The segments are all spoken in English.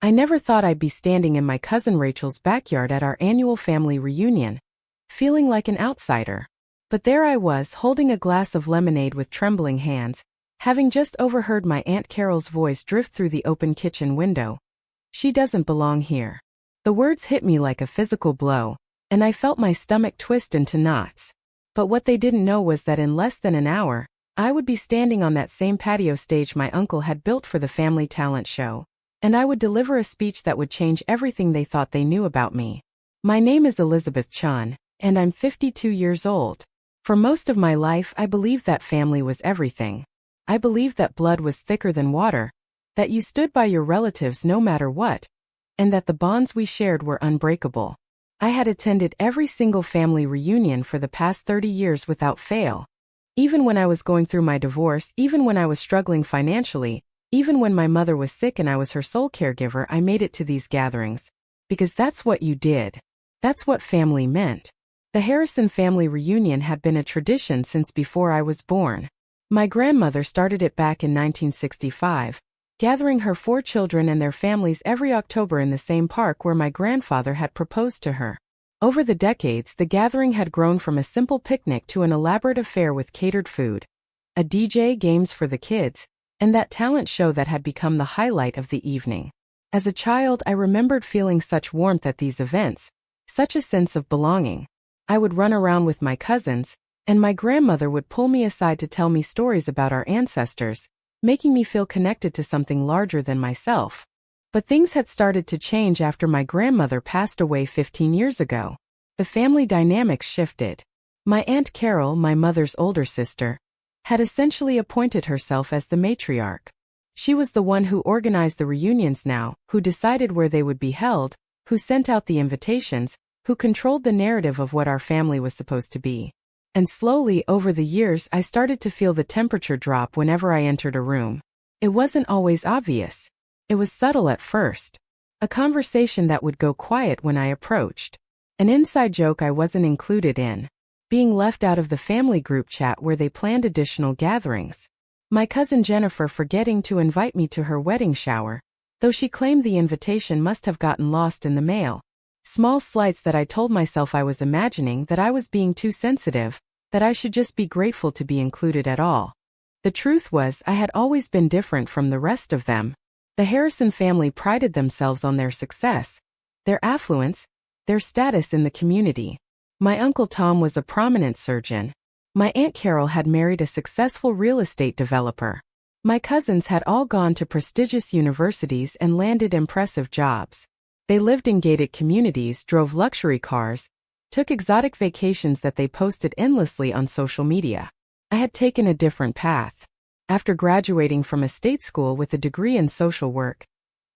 I never thought I'd be standing in my cousin Rachel's backyard at our annual family reunion, feeling like an outsider. But there I was, holding a glass of lemonade with trembling hands, having just overheard my Aunt Carol's voice drift through the open kitchen window. "She doesn't belong here." The words hit me like a physical blow, and I felt my stomach twist into knots. But what they didn't know was that in less than an hour, I would be standing on that same patio stage my uncle had built for the family talent show, and I would deliver a speech that would change everything they thought they knew about me. My name is Elizabeth Chun, and I'm 52 years old. For most of my life, I believed that family was everything. I believed that blood was thicker than water, that you stood by your relatives no matter what, and that the bonds we shared were unbreakable. I had attended every single family reunion for the past 30 years without fail. Even when I was going through my divorce, even when I was struggling financially, even when my mother was sick and I was her sole caregiver, I made it to these gatherings. Because that's what you did. That's what family meant. The Harrison family reunion had been a tradition since before I was born. My grandmother started it back in 1965, gathering her 4 children and their families every October in the same park where my grandfather had proposed to her. Over the decades, the gathering had grown from a simple picnic to an elaborate affair with catered food, a DJ, games for the kids, and that talent show that had become the highlight of the evening. As a child, I remembered feeling such warmth at these events, such a sense of belonging. I would run around with my cousins, and my grandmother would pull me aside to tell me stories about our ancestors, making me feel connected to something larger than myself. But things had started to change after my grandmother passed away 15 years ago. The family dynamics shifted. My Aunt Carol, my mother's older sister, had essentially appointed herself as the matriarch. She was the one who organized the reunions now, who decided where they would be held, who sent out the invitations, who controlled the narrative of what our family was supposed to be. And slowly, over the years, I started to feel the temperature drop whenever I entered a room. It wasn't always obvious. It was subtle at first. A conversation that would go quiet when I approached. An inside joke I wasn't included in. Being left out of the family group chat where they planned additional gatherings. My cousin Jennifer forgetting to invite me to her wedding shower, though she claimed the invitation must have gotten lost in the mail. Small slights that I told myself I was imagining, that I was being too sensitive, that I should just be grateful to be included at all. The truth was, I had always been different from the rest of them. The Harrison family prided themselves on their success, their affluence, their status in the community. My Uncle Tom was a prominent surgeon. My Aunt Carol had married a successful real estate developer. My cousins had all gone to prestigious universities and landed impressive jobs. They lived in gated communities, drove luxury cars, took exotic vacations that they posted endlessly on social media. I had taken a different path. After graduating from a state school with a degree in social work,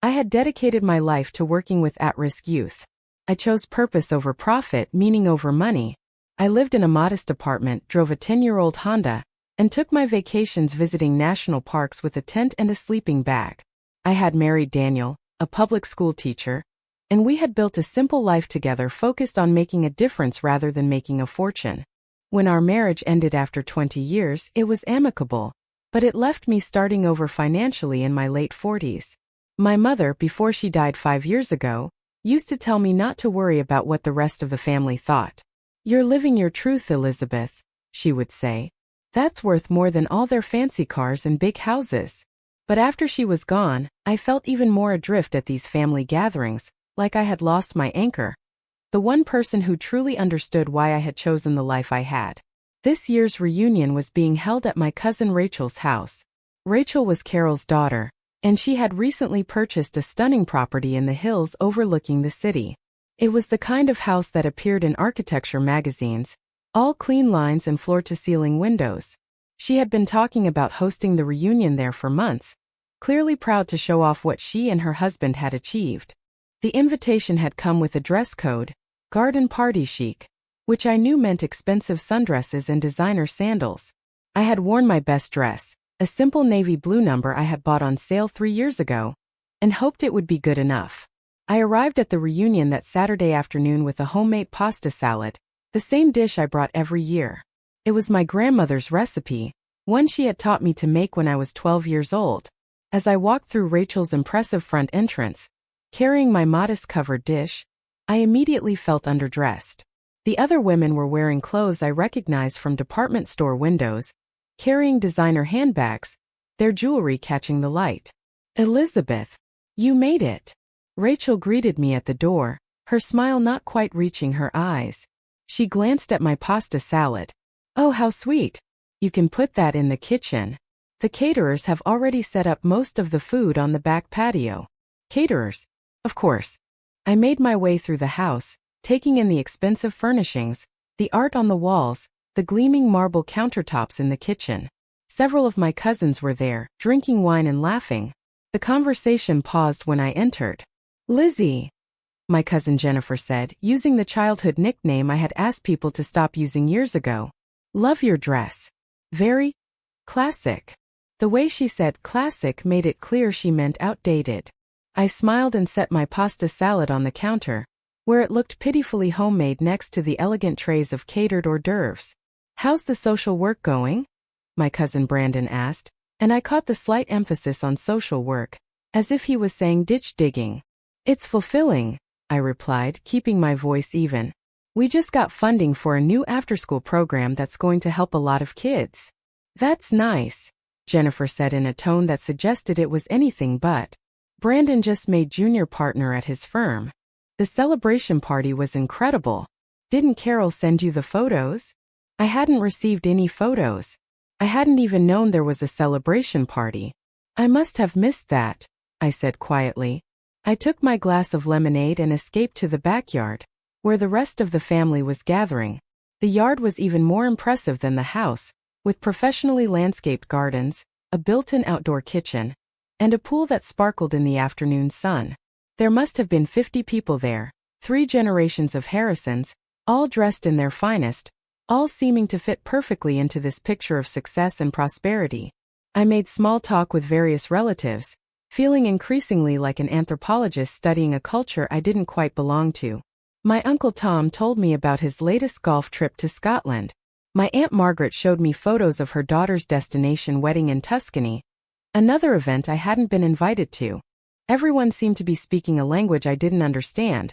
I had dedicated my life to working with at-risk youth. I chose purpose over profit, meaning over money. I lived in a modest apartment, drove a 10-year-old Honda, and took my vacations visiting national parks with a tent and a sleeping bag. I had married Daniel, a public school teacher, and we had built a simple life together focused on making a difference rather than making a fortune. When our marriage ended after 20 years, it was amicable, but it left me starting over financially in my late 40s. My mother, before she died 5 years ago, used to tell me not to worry about what the rest of the family thought. "You're living your truth, Elizabeth," she would say. "That's worth more than all their fancy cars and big houses." But after she was gone, I felt even more adrift at these family gatherings, like I had lost my anchor. The one person who truly understood why I had chosen the life I had. This year's reunion was being held at my cousin Rachel's house. Rachel was Carol's daughter, and she had recently purchased a stunning property in the hills overlooking the city. It was the kind of house that appeared in architecture magazines, all clean lines and floor-to-ceiling windows. She had been talking about hosting the reunion there for months, clearly proud to show off what she and her husband had achieved. The invitation had come with a dress code, garden party chic, which I knew meant expensive sundresses and designer sandals. I had worn my best dress, a simple navy blue number I had bought on sale 3 years ago, and hoped it would be good enough. I arrived at the reunion that Saturday afternoon with a homemade pasta salad, the same dish I brought every year. It was my grandmother's recipe, one she had taught me to make when I was 12 years old. As I walked through Rachel's impressive front entrance, Carrying my modest-covered dish, I immediately felt underdressed. The other women were wearing clothes I recognized from department store windows, carrying designer handbags, their jewelry catching the light. "Elizabeth, you made it." Rachel greeted me at the door, her smile not quite reaching her eyes. She glanced at my pasta salad. "Oh, how sweet. You can put that in the kitchen. The caterers have already set up most of the food on the back patio." Caterers? Of course. I made my way through the house, taking in the expensive furnishings, the art on the walls, the gleaming marble countertops in the kitchen. Several of my cousins were there, drinking wine and laughing. The conversation paused when I entered. "Lizzie," my cousin Jennifer said, using the childhood nickname I had asked people to stop using years ago. "Love your dress. Very classic." The way she said classic made it clear she meant outdated. I smiled and set my pasta salad on the counter, where it looked pitifully homemade next to the elegant trays of catered hors d'oeuvres. "How's the social work going?" my cousin Brandon asked, and I caught the slight emphasis on social work, as if he was saying ditch digging. "It's fulfilling," I replied, keeping my voice even. "We just got funding for a new after-school program that's going to help a lot of kids." "That's nice," Jennifer said in a tone that suggested it was anything but. "Brandon just made junior partner at his firm. The celebration party was incredible. Didn't Carol send you the photos?" I hadn't received any photos. I hadn't even known there was a celebration party. "I must have missed that," I said quietly. I took my glass of lemonade and escaped to the backyard, where the rest of the family was gathering. The yard was even more impressive than the house, with professionally landscaped gardens, a built-in outdoor kitchen, and a pool that sparkled in the afternoon sun. There must have been 50 people there, 3 generations of Harrisons, all dressed in their finest, all seeming to fit perfectly into this picture of success and prosperity. I made small talk with various relatives, feeling increasingly like an anthropologist studying a culture I didn't quite belong to. My Uncle Tom told me about his latest golf trip to Scotland. My Aunt Margaret showed me photos of her daughter's destination wedding in Tuscany, another event I hadn't been invited to. Everyone seemed to be speaking a language I didn't understand,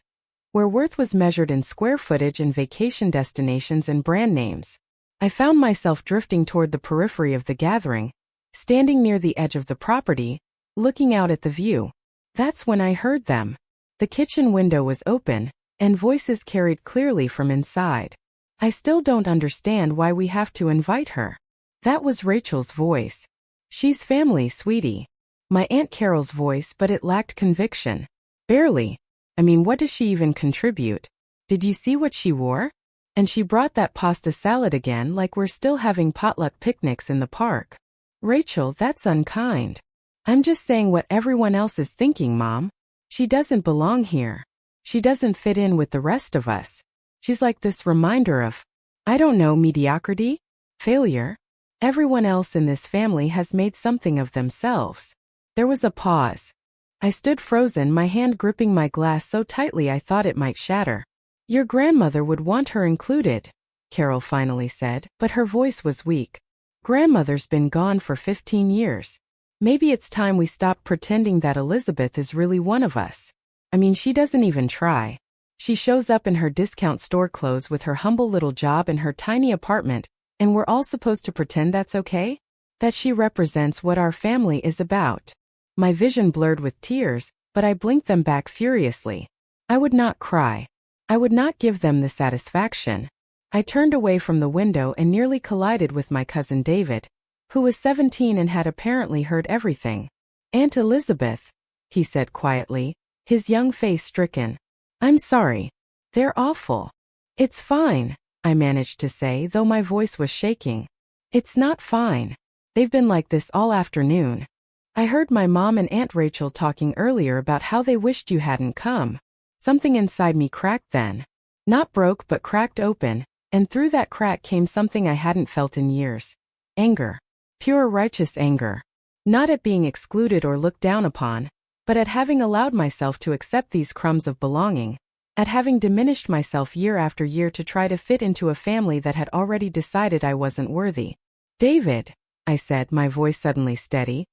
where worth was measured in square footage and vacation destinations and brand names. I found myself drifting toward the periphery of the gathering, standing near the edge of the property, looking out at the view. That's when I heard them. The kitchen window was open, and voices carried clearly from inside. "I still don't understand why we have to invite her." That was Rachel's voice. "She's family, sweetie." My Aunt Carol's voice, but it lacked conviction. "Barely. I mean, what does she even contribute? Did you see what she wore? And she brought that pasta salad again like we're still having potluck picnics in the park." "Rachel, that's unkind." "I'm just saying what everyone else is thinking, Mom. She doesn't belong here. She doesn't fit in with the rest of us. She's like this reminder of, I don't know, mediocrity? Failure? Everyone else in this family has made something of themselves." There was a pause. I stood frozen, my hand gripping my glass so tightly I thought it might shatter. "Your grandmother would want her included," Carol finally said, but her voice was weak. "Grandmother's been gone for 15 years. Maybe it's time we stop pretending that Elizabeth is really one of us. I mean, she doesn't even try. She shows up in her discount store clothes with her humble little job in her tiny apartment, and we're all supposed to pretend that's okay? That she represents what our family is about." My vision blurred with tears, but I blinked them back furiously. I would not cry. I would not give them the satisfaction. I turned away from the window and nearly collided with my cousin David, who was 17 and had apparently heard everything. "Aunt Elizabeth," he said quietly, his young face stricken. "I'm sorry. They're awful." "It's fine," I managed to say, though my voice was shaking. "It's not fine. They've been like this all afternoon. I heard my mom and Aunt Rachel talking earlier about how they wished you hadn't come." Something inside me cracked then. Not broke but cracked open, and through that crack came something I hadn't felt in years. Anger. Pure righteous anger. Not at being excluded or looked down upon, but at having allowed myself to accept these crumbs of belonging, at having diminished myself year after year to try to fit into a family that had already decided I wasn't worthy. "David," I said, my voice suddenly steady,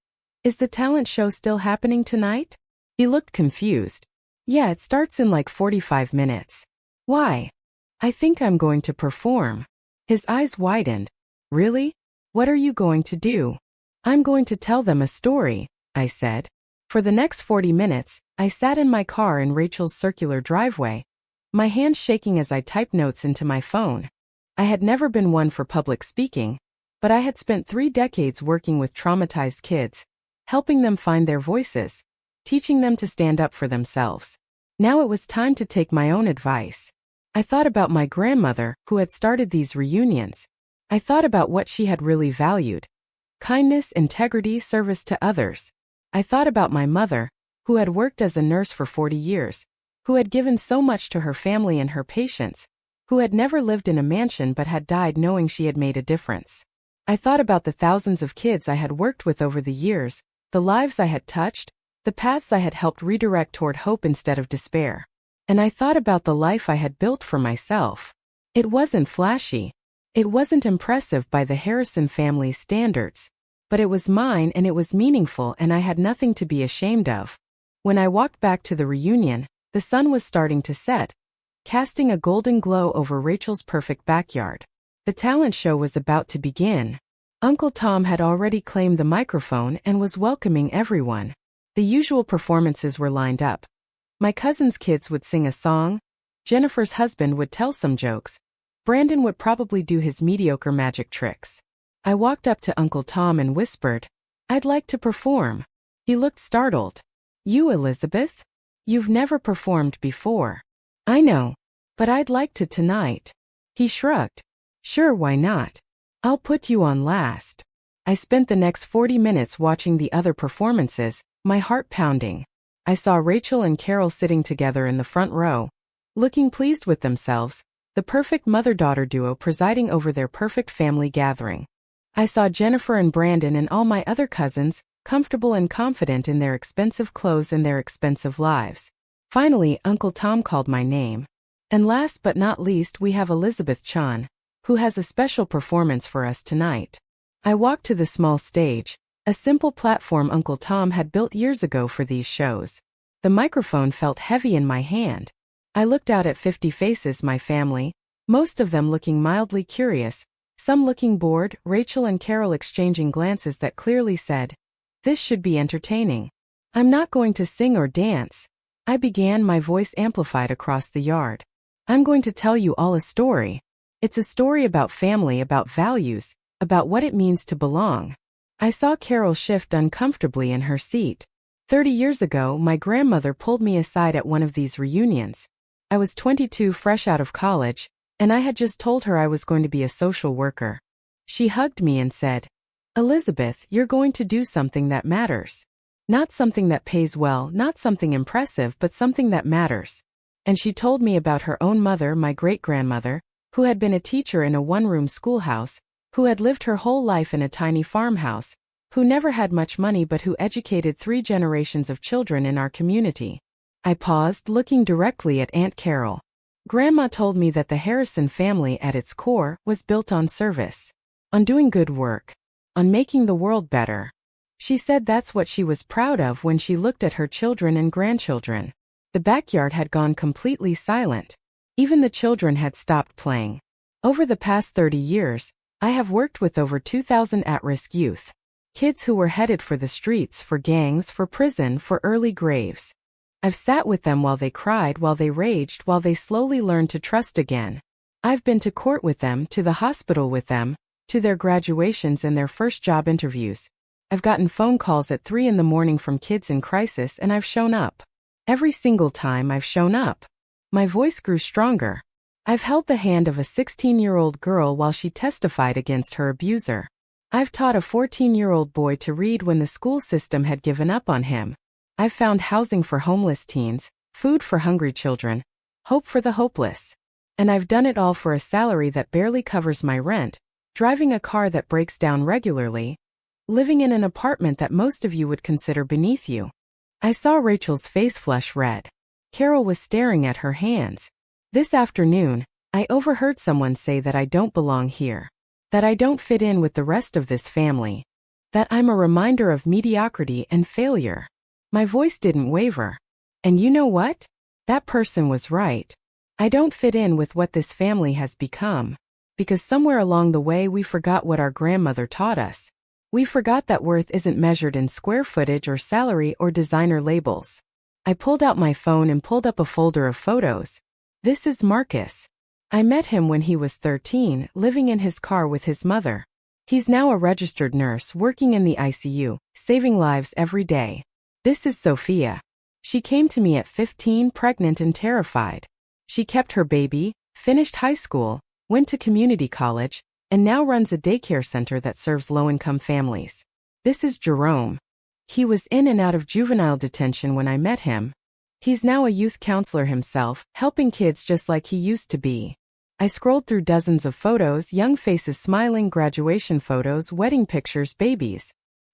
"is the talent show still happening tonight?" He looked confused. Yeah, it starts in like 45 minutes. Why? I think I'm going to perform. His eyes widened. Really? What are you going to do? I'm going to tell them a story, I said. For the next 40 minutes, I sat in my car in Rachel's circular driveway, my hands shaking as I typed notes into my phone. I had never been one for public speaking, but I had spent 3 decades working with traumatized kids, helping them find their voices, teaching them to stand up for themselves. Now it was time to take my own advice. I thought about my grandmother, who had started these reunions. I thought about what she had really valued: kindness, integrity, service to others. I thought about my mother, who had worked as a nurse for 40 years, who had given so much to her family and her patients, who had never lived in a mansion but had died knowing she had made a difference. I thought about the thousands of kids I had worked with over the years, the lives I had touched, the paths I had helped redirect toward hope instead of despair. And I thought about the life I had built for myself. It wasn't flashy. It wasn't impressive by the Harrison family's standards. But it was mine, and it was meaningful, and I had nothing to be ashamed of. When I walked back to the reunion, the sun was starting to set, casting a golden glow over Rachel's perfect backyard. The talent show was about to begin. Uncle Tom had already claimed the microphone and was welcoming everyone. The usual performances were lined up. My cousin's kids would sing a song, Jennifer's husband would tell some jokes, Brandon would probably do his mediocre magic tricks. I walked up to Uncle Tom and whispered, "I'd like to perform." He looked startled. "You, Elizabeth? You've never performed before." "I know, but I'd like to tonight." He shrugged. "Sure, why not? I'll put you on last." I spent the next 40 minutes watching the other performances, my heart pounding. I saw Rachel and Carol sitting together in the front row, looking pleased with themselves, the perfect mother-daughter duo presiding over their perfect family gathering. I saw Jennifer and Brandon and all my other cousins, comfortable and confident in their expensive clothes and their expensive lives. Finally, Uncle Tom called my name. And last but not least, we have Elizabeth Chan, who has a special performance for us tonight. I walked to the small stage, a simple platform Uncle Tom had built years ago for these shows. The microphone felt heavy in my hand. I looked out at 50 faces, my family, most of them looking mildly curious, some looking bored, Rachel and Carol exchanging glances that clearly said, "This should be entertaining." "I'm not going to sing or dance," I began, my voice amplified across the yard. "I'm going to tell you all a story. It's a story about family, about values, about what it means to belong." I saw Carol shift uncomfortably in her seat. 30 years ago, my grandmother pulled me aside at one of these reunions. I was 22, fresh out of college, and I had just told her I was going to be a social worker. She hugged me and said, "Elizabeth, you're going to do something that matters. Not something that pays well, not something impressive, but something that matters." And she told me about her own mother, my great-grandmother, who had been a teacher in a one-room schoolhouse, who had lived her whole life in a tiny farmhouse, who never had much money but who educated 3 generations of children in our community. I paused, looking directly at Aunt Carol. Grandma told me that the Harrison family at its core was built on service, on doing good work, on making the world better. She said that's what she was proud of when she looked at her children and grandchildren. The backyard had gone completely silent. Even the children had stopped playing. Over the past 30 years, I have worked with over 2,000 at-risk youth. Kids who were headed for the streets, for gangs, for prison, for early graves. I've sat with them while they cried, while they raged, while they slowly learned to trust again. I've been to court with them, to the hospital with them, to their graduations and their first job interviews. I've gotten phone calls at 3 in the morning from kids in crisis, and I've shown up. Every single time I've shown up. My voice grew stronger. I've held the hand of a 16-year-old girl while she testified against her abuser. I've taught a 14-year-old boy to read when the school system had given up on him. I've found housing for homeless teens, food for hungry children, hope for the hopeless. And I've done it all for a salary that barely covers my rent, driving a car that breaks down regularly, living in an apartment that most of you would consider beneath you. I saw Rachel's face flush red. Carol was staring at her hands. This afternoon, I overheard someone say that I don't belong here, that I don't fit in with the rest of this family, that I'm a reminder of mediocrity and failure. My voice didn't waver. And you know what? That person was right. I don't fit in with what this family has become. Because somewhere along the way we forgot what our grandmother taught us. We forgot that worth isn't measured in square footage or salary or designer labels. I pulled out my phone and pulled up a folder of photos. This is Marcus. I met him when he was 13, living in his car with his mother. He's now a registered nurse working in the ICU, saving lives every day. This is Sophia. She came to me at 15, pregnant and terrified. She kept her baby, finished high school, went to community college, and now runs a daycare center that serves low-income families. This is Jerome. He was in and out of juvenile detention when I met him. He's now a youth counselor himself, helping kids just like he used to be. I scrolled through dozens of photos, young faces smiling, graduation photos, wedding pictures, babies.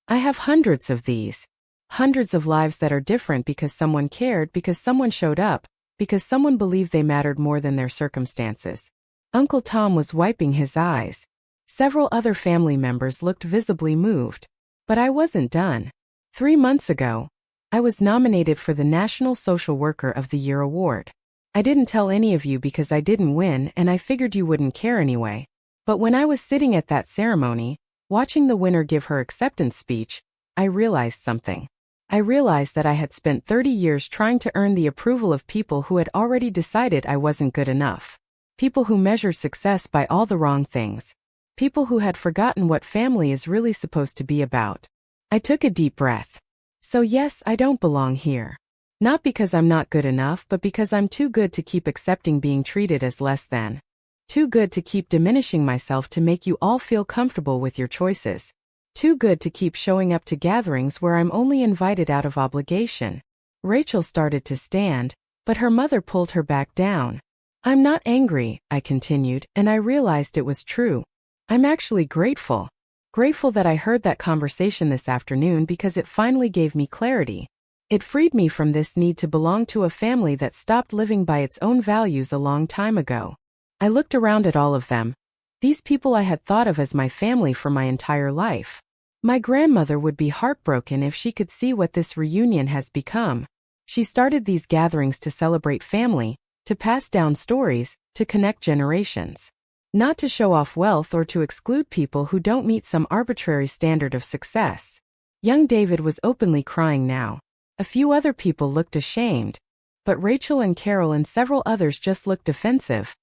I have hundreds of these. Hundreds of lives that are different because someone cared, because someone showed up, because someone believed they mattered more than their circumstances. Uncle Tom was wiping his eyes. Several other family members looked visibly moved. But I wasn't done. 3 months ago, I was nominated for the National Social Worker of the Year award. I didn't tell any of you because I didn't win and I figured you wouldn't care anyway. But when I was sitting at that ceremony, watching the winner give her acceptance speech, I realized something. I realized that I had spent 30 years trying to earn the approval of people who had already decided I wasn't good enough. People who measure success by all the wrong things. People who had forgotten what family is really supposed to be about. I took a deep breath. So yes, I don't belong here. Not because I'm not good enough, but because I'm too good to keep accepting being treated as less than. Too good to keep diminishing myself to make you all feel comfortable with your choices. Too good to keep showing up to gatherings where I'm only invited out of obligation. Rachel started to stand, but her mother pulled her back down. I'm not angry, I continued, and I realized it was true. I'm actually grateful. Grateful that I heard that conversation this afternoon because it finally gave me clarity. It freed me from this need to belong to a family that stopped living by its own values a long time ago. I looked around at all of them. These people I had thought of as my family for my entire life. My grandmother would be heartbroken if she could see what this reunion has become. She started these gatherings to celebrate family, to pass down stories, to connect generations. Not to show off wealth or to exclude people who don't meet some arbitrary standard of success. Young David was openly crying now. A few other people looked ashamed. But Rachel and Carol and several others just looked defensive.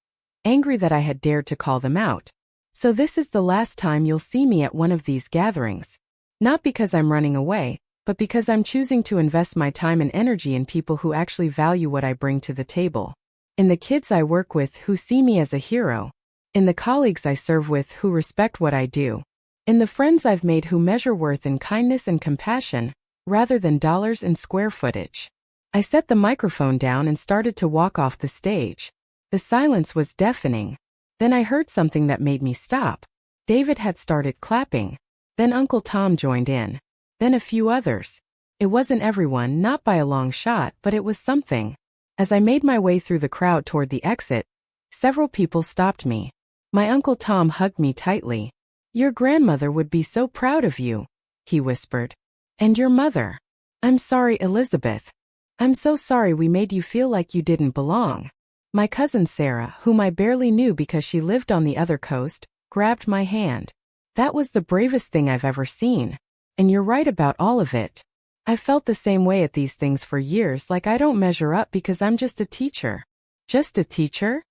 Angry that I had dared to call them out. So this is the last time you'll see me at one of these gatherings. Not because I'm running away, but because I'm choosing to invest my time and energy in people who actually value what I bring to the table. In the kids I work with who see me as a hero. In the colleagues I serve with who respect what I do. In the friends I've made who measure worth in kindness and compassion, rather than dollars and square footage. I set the microphone down and started to walk off the stage. The silence was deafening. Then I heard something that made me stop. David had started clapping. Then Uncle Tom joined in. Then a few others. It wasn't everyone, not by a long shot, but it was something. As I made my way through the crowd toward the exit, several people stopped me. My Uncle Tom hugged me tightly. Your grandmother would be so proud of you, he whispered. And your mother. I'm sorry, Elizabeth. I'm so sorry we made you feel like you didn't belong. My cousin Sarah, whom I barely knew because she lived on the other coast, grabbed my hand. That was the bravest thing I've ever seen. And you're right about all of it. I felt the same way at these things for years, like I don't measure up because I'm just a teacher. Just a teacher?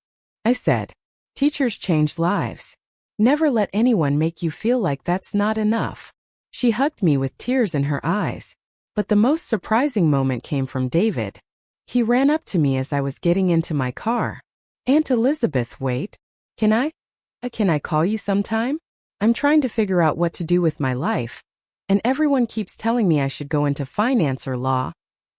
I said. Teachers change lives. Never let anyone make you feel like that's not enough. She hugged me with tears in her eyes. But the most surprising moment came from David. He ran up to me as I was getting into my car. Aunt Elizabeth, wait. Can I call you sometime? I'm trying to figure out what to do with my life. And everyone keeps telling me I should go into finance or law.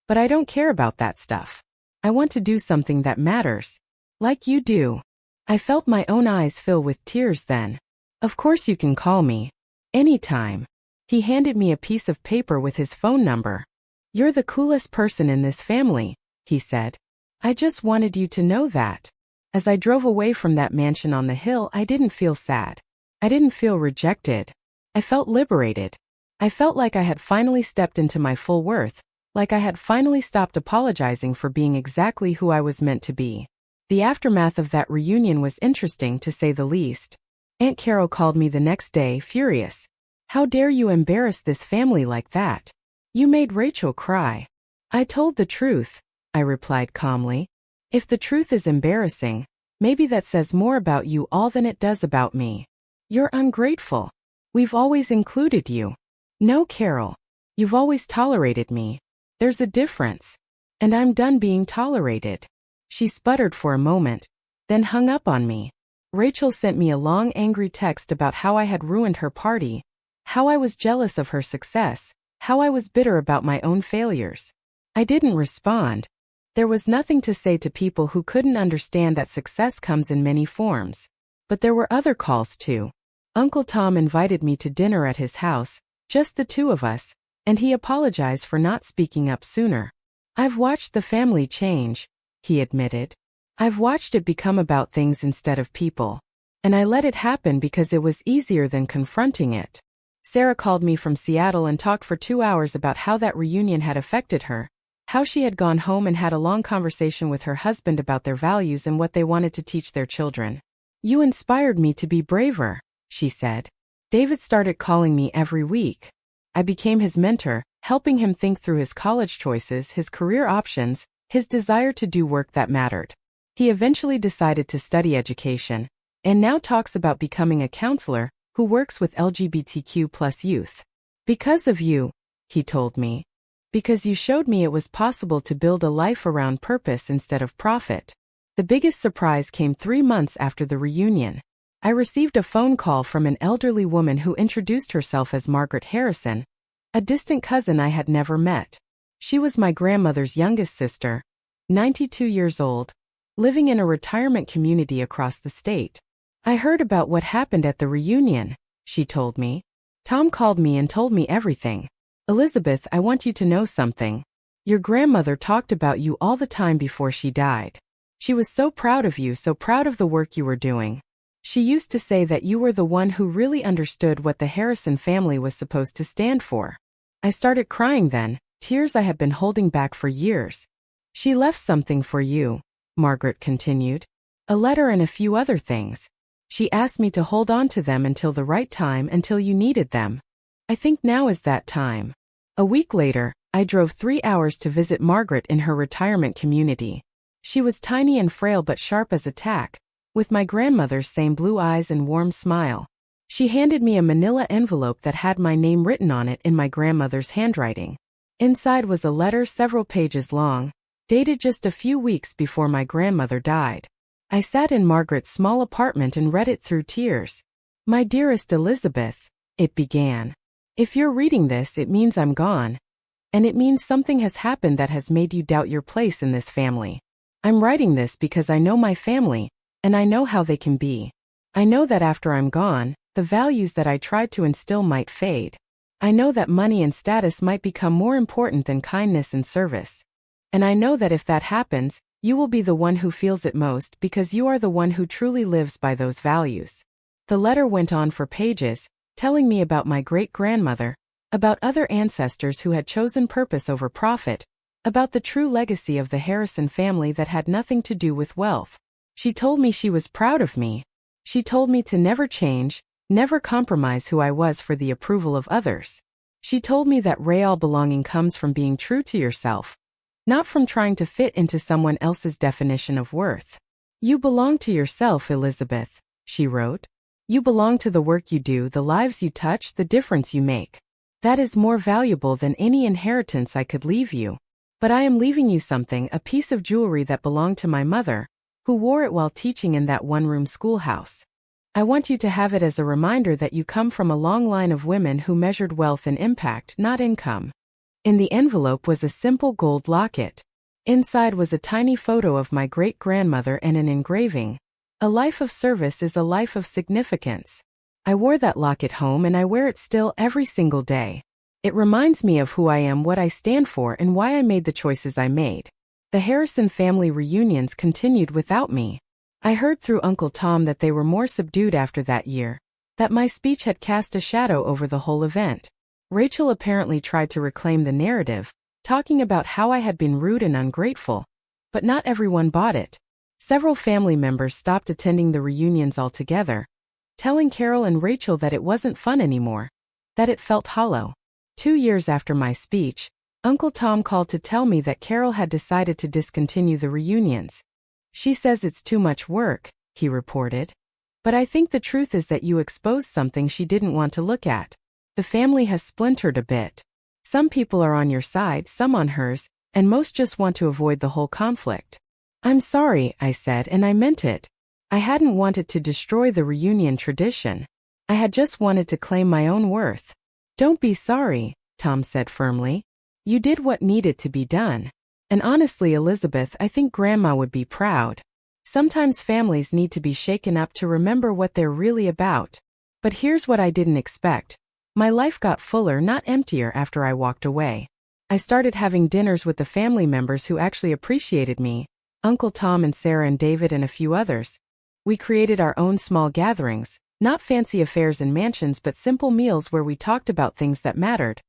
But I don't care about that stuff. I want to do something that matters. Like you do. I felt my own eyes fill with tears then. Of course you can call me. Anytime. He handed me a piece of paper with his phone number. You're the coolest person in this family, he said. I just wanted you to know that. As I drove away from that mansion on the hill, I didn't feel sad. I didn't feel rejected. I felt liberated. I felt like I had finally stepped into my full worth, Like I had finally stopped apologizing for being exactly who I was meant to be. The aftermath of that reunion was interesting, to say the least. Aunt Carol called me the next day, furious. "How dare you embarrass this family like that? You made Rachel cry." "I told the truth," I replied calmly. "If the truth is embarrassing, maybe that says more about you all than it does about me. You're ungrateful. We've always included you." "No, Carol. You've always tolerated me. There's a difference. And I'm done being tolerated." She sputtered for a moment, then hung up on me. Rachel sent me a long angry text about how I had ruined her party, how I was jealous of her success, how I was bitter about my own failures. I didn't respond. There was nothing to say to people who couldn't understand that success comes in many forms. But there were other calls too. Uncle Tom invited me to dinner at his house, just the two of us, and he apologized for not speaking up sooner. "I've watched the family change," he admitted. "I've watched it become about things instead of people. And I let it happen because it was easier than confronting it." Sarah called me from Seattle and talked for 2 hours about how that reunion had affected her, how she had gone home and had a long conversation with her husband about their values and what they wanted to teach their children. "You inspired me to be braver," she said. "David started calling me every week. I became his mentor, helping him think through his college choices, his career options, his desire to do work that mattered. He eventually decided to study education, and now talks about becoming a counselor who works with LGBTQ+ youth. Because of you," he told me. "Because you showed me it was possible to build a life around purpose instead of profit." The biggest surprise came 3 months after the reunion. I received a phone call from an elderly woman who introduced herself as Margaret Harrison, a distant cousin I had never met. She was my grandmother's youngest sister, 92 years old, living in a retirement community across the state. "I heard about what happened at the reunion," she told me. "Tom called me and told me everything. Elizabeth, I want you to know something. Your grandmother talked about you all the time before she died. She was so proud of you, so proud of the work you were doing. She used to say that you were the one who really understood what the Harrison family was supposed to stand for." I started crying then, tears I had been holding back for years. "She left something for you," Margaret continued. "A letter and a few other things. She asked me to hold on to them until the right time, until you needed them. I think now is that time." A week later, I drove 3 hours to visit Margaret in her retirement community. She was tiny and frail but sharp as a tack, with my grandmother's same blue eyes and warm smile. She handed me a manila envelope that had my name written on it in my grandmother's handwriting. Inside was a letter several pages long, dated just a few weeks before my grandmother died. I sat in Margaret's small apartment and read it through tears. "My dearest Elizabeth," it began. "If you're reading this, it means I'm gone. And it means something has happened that has made you doubt your place in this family. I'm writing this because I know my family, and I know how they can be. I know that after I'm gone, the values that I tried to instill might fade. I know that money and status might become more important than kindness and service. And I know that if that happens, you will be the one who feels it most because you are the one who truly lives by those values." The letter went on for pages, telling me about my great-grandmother, about other ancestors who had chosen purpose over profit, about the true legacy of the Harrison family that had nothing to do with wealth. She told me she was proud of me. She told me to never change, never compromise who I was for the approval of others. She told me that real belonging comes from being true to yourself, not from trying to fit into someone else's definition of worth. "You belong to yourself, Elizabeth," she wrote. "You belong to the work you do, the lives you touch, the difference you make. That is more valuable than any inheritance I could leave you. But I am leaving you something, a piece of jewelry that belonged to my mother, who wore it while teaching in that one-room schoolhouse. I want you to have it as a reminder that you come from a long line of women who measured wealth and impact, not income." In the envelope was a simple gold locket. Inside was a tiny photo of my great-grandmother and an engraving. "A life of service is a life of significance." I wore that locket home and I wear it still every single day. It reminds me of who I am, what I stand for, and why I made the choices I made. The Harrison family reunions continued without me. I heard through Uncle Tom that they were more subdued after that year, that my speech had cast a shadow over the whole event. Rachel apparently tried to reclaim the narrative, talking about how I had been rude and ungrateful. But not everyone bought it. Several family members stopped attending the reunions altogether, telling Carol and Rachel that it wasn't fun anymore, that it felt hollow. 2 years after my speech, Uncle Tom called to tell me that Carol had decided to discontinue the reunions. She says it's too much work, he reported. But I think the truth is that you exposed something she didn't want to look at. The family has splintered a bit. Some people are on your side, some on hers, and most just want to avoid the whole conflict. I'm sorry, I said, and I meant it. I hadn't wanted to destroy the reunion tradition. I had just wanted to claim my own worth. Don't be sorry, Tom said firmly. You did what needed to be done. And honestly, Elizabeth, I think Grandma would be proud. Sometimes families need to be shaken up to remember what they're really about. But here's what I didn't expect. My life got fuller, not emptier, after I walked away. I started having dinners with the family members who actually appreciated me, Uncle Tom and Sarah and David and a few others. We created our own small gatherings, not fancy affairs in mansions but simple meals where we talked about things that mattered,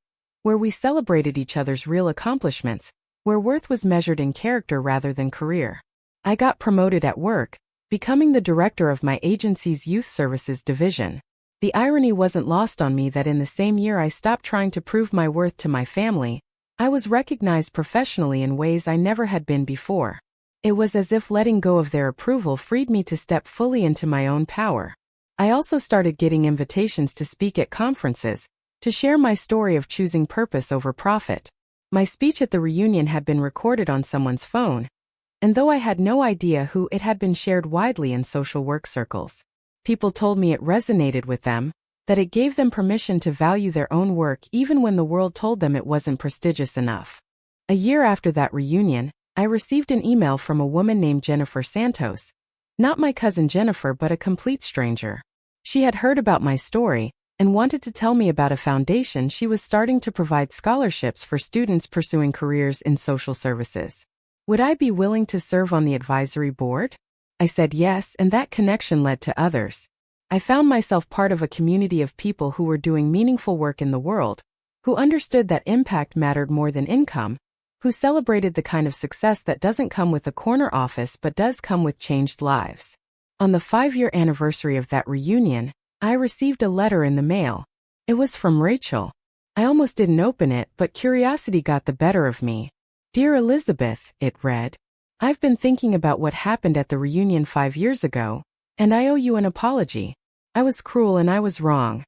where we celebrated each other's real accomplishments, where worth was measured in character rather than career. I got promoted at work, becoming the director of my agency's youth services division. The irony wasn't lost on me that in the same year I stopped trying to prove my worth to my family, I was recognized professionally in ways I never had been before. It was as if letting go of their approval freed me to step fully into my own power. I also started getting invitations to speak at conferences, to share my story of choosing purpose over profit. My speech at the reunion had been recorded on someone's phone, and though I had no idea who, it had been shared widely in social work circles. People told me it resonated with them, that it gave them permission to value their own work even when the world told them it wasn't prestigious enough. A year after that reunion, I received an email from a woman named Jennifer Santos. Not my cousin Jennifer, but a complete stranger. She had heard about my story and wanted to tell me about a foundation she was starting to provide scholarships for students pursuing careers in social services. Would I be willing to serve on the advisory board? I said yes, and that connection led to others. I found myself part of a community of people who were doing meaningful work in the world, who understood that impact mattered more than income, who celebrated the kind of success that doesn't come with a corner office but does come with changed lives. On the 5-year anniversary of that reunion, I received a letter in the mail. It was from Rachel. I almost didn't open it, but curiosity got the better of me. Dear Elizabeth, it read. I've been thinking about what happened at the reunion 5 years ago, and I owe you an apology. I was cruel and I was wrong.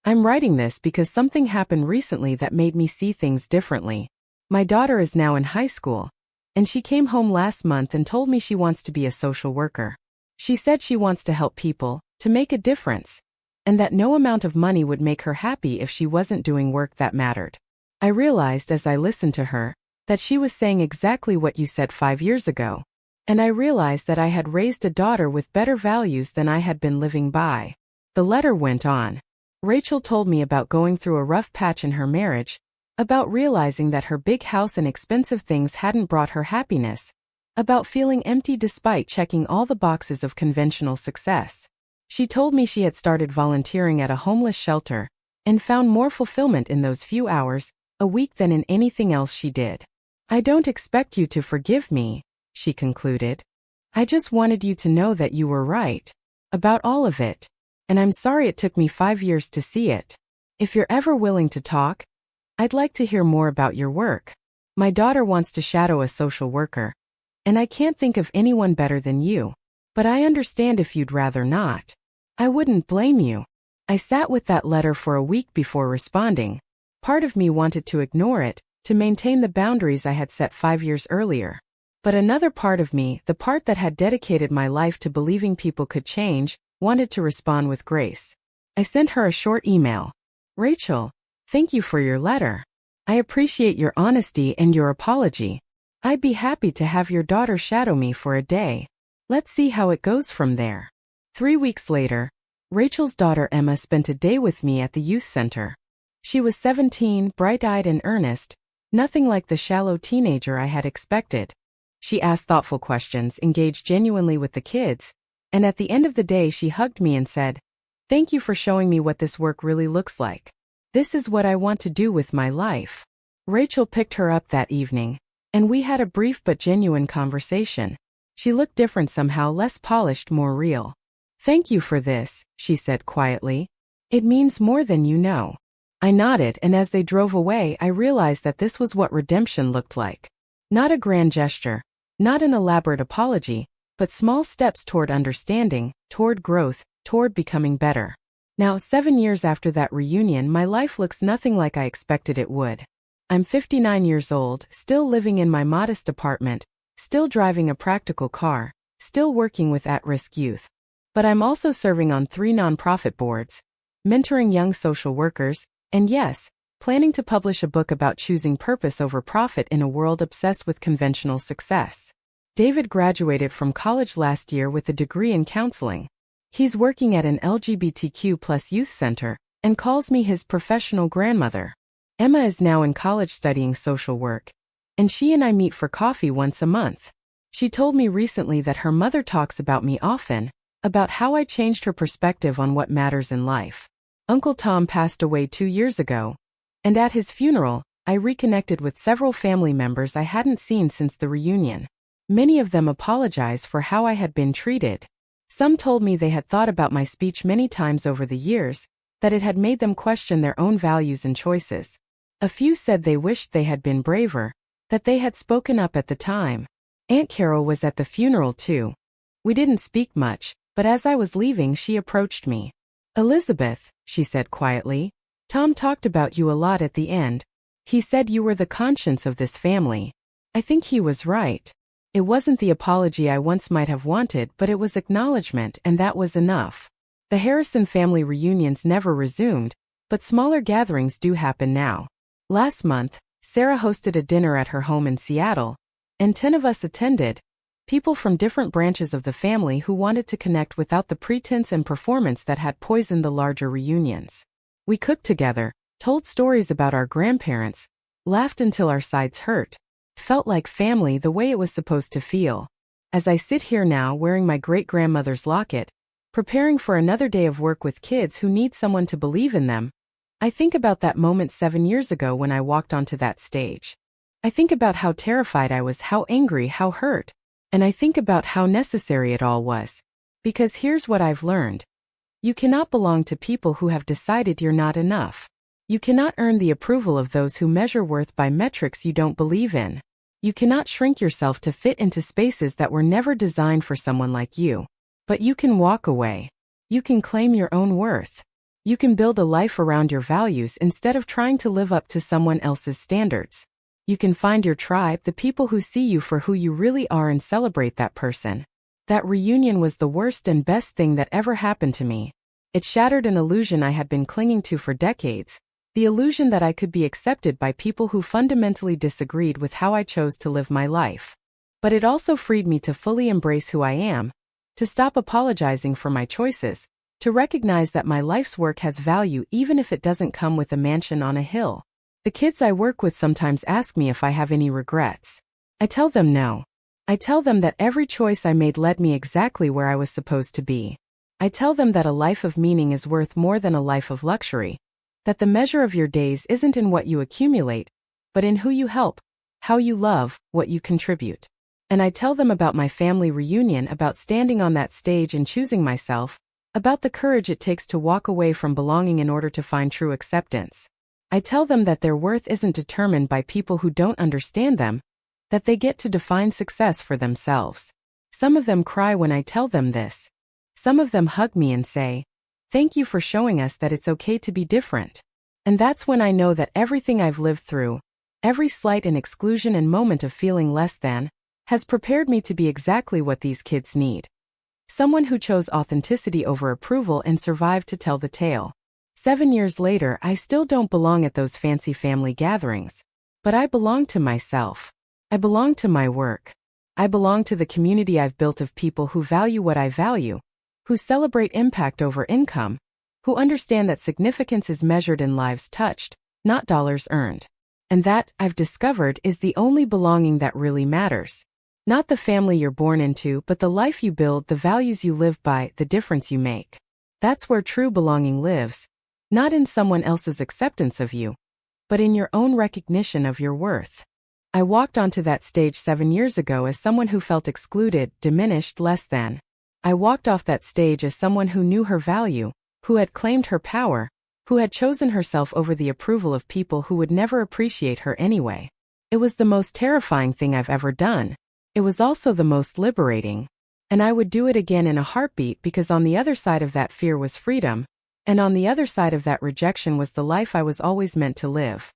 I'm writing this because something happened recently that made me see things differently. My daughter is now in high school, and she came home last month and told me she wants to be a social worker. She said she wants to help people, to make a difference, and that no amount of money would make her happy if she wasn't doing work that mattered. I realized as I listened to her that she was saying exactly what you said 5 years ago, and I realized that I had raised a daughter with better values than I had been living by. The letter went on. Rachel told me about going through a rough patch in her marriage, about realizing that her big house and expensive things hadn't brought her happiness, about feeling empty despite checking all the boxes of conventional success. She told me she had started volunteering at a homeless shelter and found more fulfillment in those few hours a week than in anything else she did. I don't expect you to forgive me, she concluded. I just wanted you to know that you were right about all of it, and I'm sorry it took me 5 years to see it. If you're ever willing to talk, I'd like to hear more about your work. My daughter wants to shadow a social worker, and I can't think of anyone better than you. But I understand if you'd rather not. I wouldn't blame you. I sat with that letter for a week before responding. Part of me wanted to ignore it, to maintain the boundaries I had set 5 years earlier. But another part of me, the part that had dedicated my life to believing people could change, wanted to respond with grace. I sent her a short email. Rachel, thank you for your letter. I appreciate your honesty and your apology. I'd be happy to have your daughter shadow me for a day. Let's see how it goes from there. 3 weeks later, Rachel's daughter Emma spent a day with me at the youth center. She was 17, bright-eyed and earnest, nothing like the shallow teenager I had expected. She asked thoughtful questions, engaged genuinely with the kids, and at the end of the day she hugged me and said, "Thank you for showing me what this work really looks like. This is what I want to do with my life." Rachel picked her up that evening, and we had a brief but genuine conversation. She looked different somehow, less polished, more real. "Thank you for this," she said quietly. "It means more than you know." I nodded, and as they drove away, I realized that this was what redemption looked like. Not a grand gesture, not an elaborate apology, but small steps toward understanding, toward growth, toward becoming better. Now, 7 years after that reunion, my life looks nothing like I expected it would. I'm 59 years old, still living in my modest apartment, still driving a practical car, still working with at-risk youth. But I'm also serving on 3 nonprofit boards, mentoring young social workers, and yes, planning to publish a book about choosing purpose over profit in a world obsessed with conventional success. David graduated from college last year with a degree in counseling. He's working at an LGBTQ+ youth center and calls me his professional grandmother. Emma is now in college studying social work, and she and I meet for coffee once a month. She told me recently that her mother talks about me often, about how I changed her perspective on what matters in life. Uncle Tom passed away 2 years ago, and at his funeral, I reconnected with several family members I hadn't seen since the reunion. Many of them apologized for how I had been treated. Some told me they had thought about my speech many times over the years, that it had made them question their own values and choices. A few said they wished they had been braver, that they had spoken up at the time. Aunt Carol was at the funeral too. We didn't speak much, but as I was leaving, she approached me. "Elizabeth," she said quietly, "Tom talked about you a lot at the end. He said you were the conscience of this family. I think he was right. It wasn't the apology I once might have wanted, but it was acknowledgement, and that was enough." The Harrison family reunions never resumed, but smaller gatherings do happen now. Last month, Sarah hosted a dinner at her home in Seattle, and 10 of us attended, people from different branches of the family who wanted to connect without the pretense and performance that had poisoned the larger reunions. We cooked together, told stories about our grandparents, laughed until our sides hurt. Felt like family the way it was supposed to feel. As I sit here now wearing my great-grandmother's locket, preparing for another day of work with kids who need someone to believe in them, I think about that moment 7 years ago when I walked onto that stage. I think about how terrified I was, how angry, how hurt, and I think about how necessary it all was. Because here's what I've learned. You cannot belong to people who have decided you're not enough. You cannot earn the approval of those who measure worth by metrics you don't believe in. You cannot shrink yourself to fit into spaces that were never designed for someone like you. But you can walk away. You can claim your own worth. You can build a life around your values instead of trying to live up to someone else's standards. You can find your tribe, the people who see you for who you really are, and celebrate that person. That reunion was the worst and best thing that ever happened to me. It shattered an illusion I had been clinging to for decades, the illusion that I could be accepted by people who fundamentally disagreed with how I chose to live my life. But it also freed me to fully embrace who I am, to stop apologizing for my choices, to recognize that my life's work has value even if it doesn't come with a mansion on a hill. The kids I work with sometimes ask me if I have any regrets. I tell them no. I tell them that every choice I made led me exactly where I was supposed to be. I tell them that a life of meaning is worth more than a life of luxury, that the measure of your days isn't in what you accumulate, but in who you help, how you love, what you contribute. And I tell them about my family reunion, about standing on that stage and choosing myself, about the courage it takes to walk away from belonging in order to find true acceptance. I tell them that their worth isn't determined by people who don't understand them, that they get to define success for themselves. Some of them cry when I tell them this. Some of them hug me and say, "Thank you for showing us that it's okay to be different." And that's when I know that everything I've lived through, every slight and exclusion and moment of feeling less than, has prepared me to be exactly what these kids need. Someone who chose authenticity over approval and survived to tell the tale. 7 years later, I still don't belong at those fancy family gatherings. But I belong to myself. I belong to my work. I belong to the community I've built of people who value what I value, who celebrate impact over income, who understand that significance is measured in lives touched, not dollars earned. And that, I've discovered, is the only belonging that really matters. Not the family you're born into, but the life you build, the values you live by, the difference you make. That's where true belonging lives. Not in someone else's acceptance of you, but in your own recognition of your worth. I walked onto that stage 7 years ago as someone who felt excluded, diminished, less than. I walked off that stage as someone who knew her value, who had claimed her power, who had chosen herself over the approval of people who would never appreciate her anyway. It was the most terrifying thing I've ever done. It was also the most liberating. And I would do it again in a heartbeat, because on the other side of that fear was freedom, and on the other side of that rejection was the life I was always meant to live.